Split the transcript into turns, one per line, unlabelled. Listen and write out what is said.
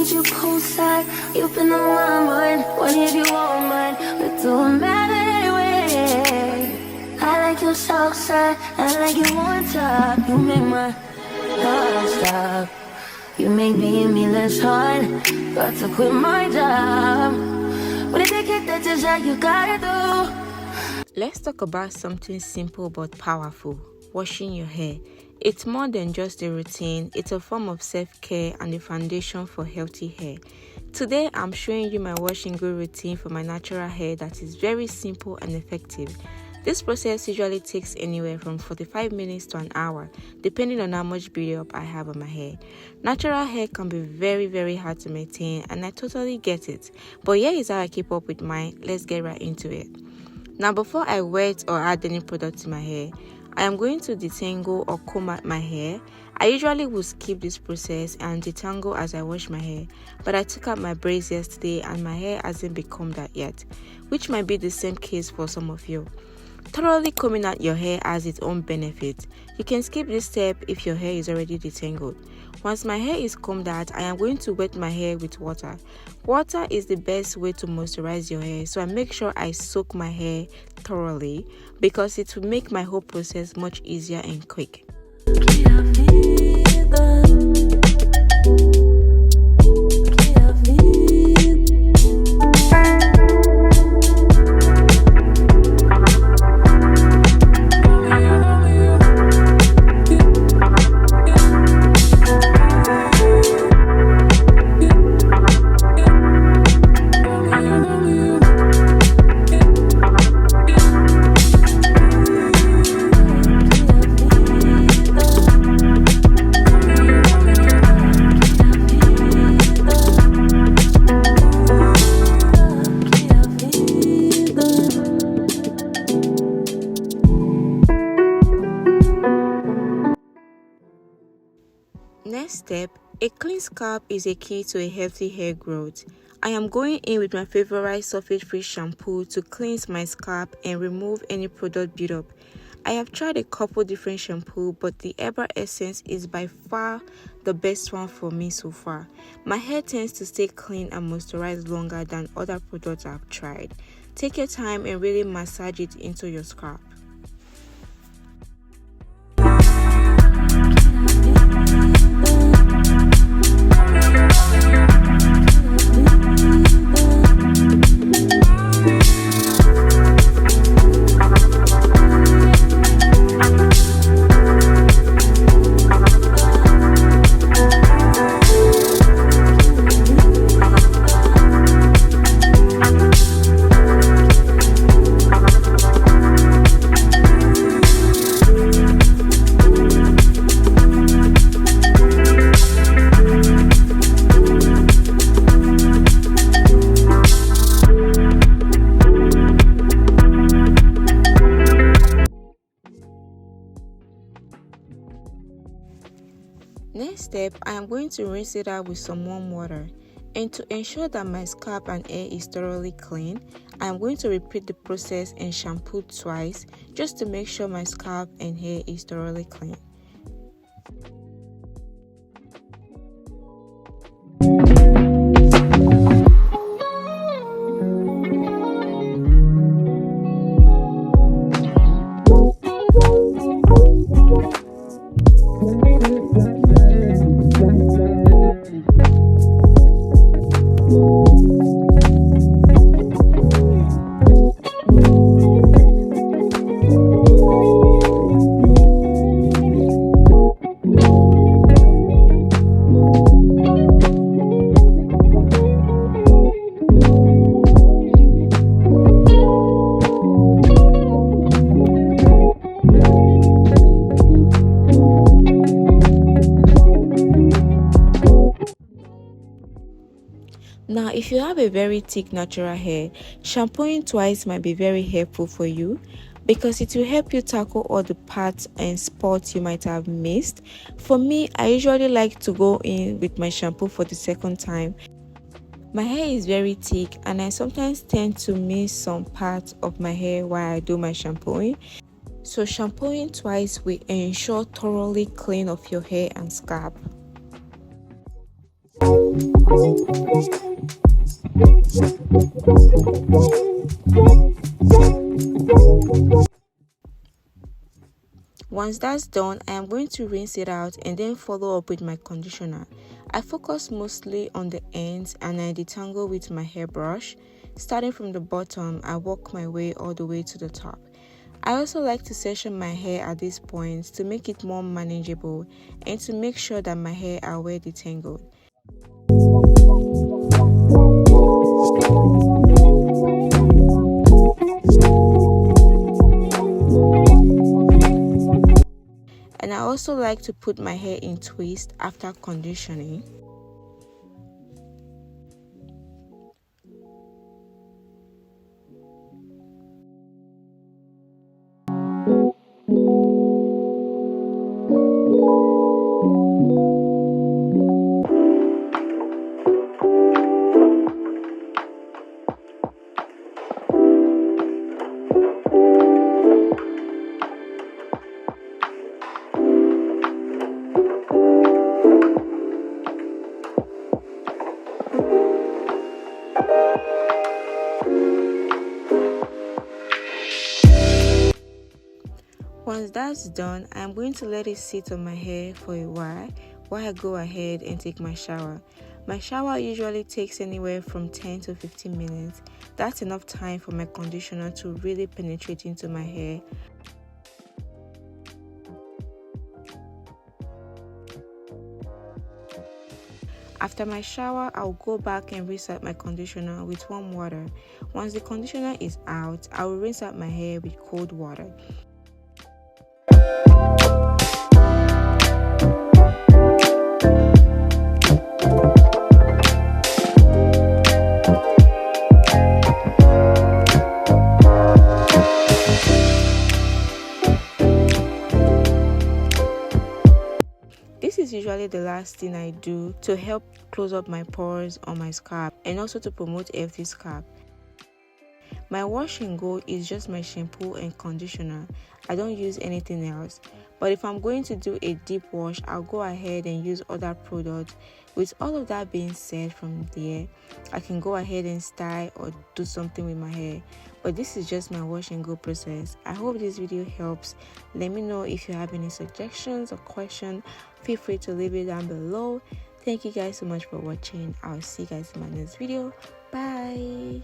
need you poolside. You've been on my mind. What if you won't mind? But don't matter anyway. I like your south side. I like you on top. You make my heart stop. You make being me less hard. Got to quit my job. When I take it, that's just you gotta do.
Let's talk about something simple but powerful: washing your hair. It's more than just a routine, it's a form of self-care and the foundation for healthy hair. Today, I'm showing you my wash and go routine for my natural hair that is very simple and effective. This process usually takes anywhere from 45 minutes to an hour, depending on how much build-up I have on my hair. Natural hair can be very hard to maintain, and I totally get it. But here is how I keep up with mine. Let's get right into it. Now, before I wet or add any product to my hair, I am going to detangle or comb out my hair. I usually will skip this process and detangle as I wash my hair, but I took out my braids yesterday and my hair hasn't been combed out yet, which might be the same case for some of you. Thoroughly combing out your hair has its own benefits. You can skip this step if your hair is already detangled. Once my hair is combed out, I am going to wet my hair with water. Water is the best way to moisturize your hair, so I make sure I soak my hair thoroughly because it will make my whole process much easier and quick. Next step, a clean scalp is a key to a healthy hair growth. I am going in with my favorite sulfate-free shampoo to cleanse my scalp and remove any product buildup. I have tried a couple different shampoos, but the Herbal Essence is by far the best one for me so far. My hair tends to stay clean and moisturized longer than other products I've tried. Take your time and really massage it into your scalp. Next step, I am going to rinse it out with some warm water. And to ensure that my scalp and hair is thoroughly clean, I am going to repeat the process and shampoo twice just to make sure my scalp and hair is thoroughly clean. Now, if you have a very thick natural hair, shampooing twice might be very helpful for you because it will help you tackle all the parts and spots you might have missed. For me, I usually like to go in with my shampoo for the second time. My hair is very thick and I sometimes tend to miss some parts of my hair while I do my shampooing. So shampooing twice will ensure thoroughly clean of your hair and scalp. Once that's done, I am going to rinse it out and then follow up with my conditioner. I focus mostly on the ends and I detangle with my hairbrush. Starting from the bottom, I work my way all the way to the top. I also like to section my hair at this point to make it more manageable and to make sure that my hair are well detangled. And I also like to put my hair in twist after conditioning. Once that's done, I'm going to let it sit on my hair for a while I go ahead and take my shower. My shower usually takes anywhere from 10 to 15 minutes. That's enough time for my conditioner to really penetrate into my hair. After my shower, I'll go back and rinse out my conditioner with warm water. Once the conditioner is out, I will rinse out my hair with cold water. This is usually the last thing I do to help close up my pores on my scalp and also to promote healthy scalp. My wash and go is just my shampoo and conditioner. I don't use anything else. But if I'm going to do a deep wash, I'll go ahead and use other products. With all of that being said from there, I can go ahead and style or do something with my hair. But this is just my wash and go process. I hope this video helps. Let me know if you have any suggestions or questions. Feel free to leave it down below. Thank you guys so much for watching. I'll see you guys in my next video. Bye.